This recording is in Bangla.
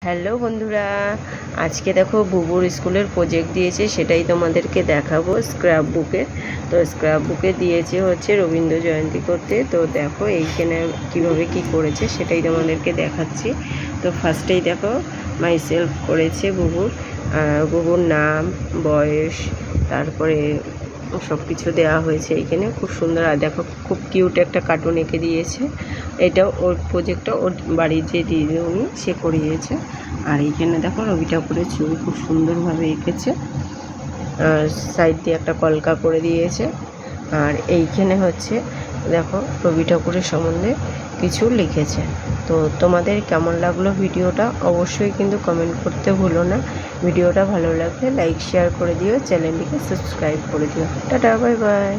হ্যালো বন্ধুরা, আজকে দেখো বুবুর স্কুলের প্রজেক্ট দিয়েছে, সেটাই তোমাদেরকে দেখাবো। স্ক্র্যাপ বুকে তো স্ক্র্যাপ বুকে দিয়েছে হচ্ছে রবীন্দ্র জয়ন্তী করতে। তো দেখো এইখানে কীভাবে কি করেছে সেটাই তোমাদেরকে দেখাচ্ছি। তো ফার্স্টেই দেখো মাইসেলফ করেছে বুবুর নাম, বয়স, তারপরে সব কিছু দেওয়া হয়েছে এইখানে। খুব সুন্দর। আর দেখো খুব কিউট একটা কার্টুন এঁকে দিয়েছে। এটাও ওর প্রজেক্টটা ওর বাড়ির যে দিদিমণি সে করিয়েছে। আর এইখানে দেখো রবি ঠাকুরের ছবি খুব সুন্দরভাবে এঁকেছে। আর সাইড দিয়ে একটা কলকা করে দিয়েছে। আর এইখানে হচ্ছে দেখো রবি ঠাকুরের সম্বন্ধে কিছু লিখেছে। তো তোমাদের কেমন লাগলো ভিডিওটা অবশ্যই কিন্তু কমেন্ট করতে ভুলো না। ভিডিওটা ভালো লাগলে লাইক শেয়ার করে দিও, চ্যানেলটিকে সাবস্ক্রাইব করে দিও। Tata, bye bye.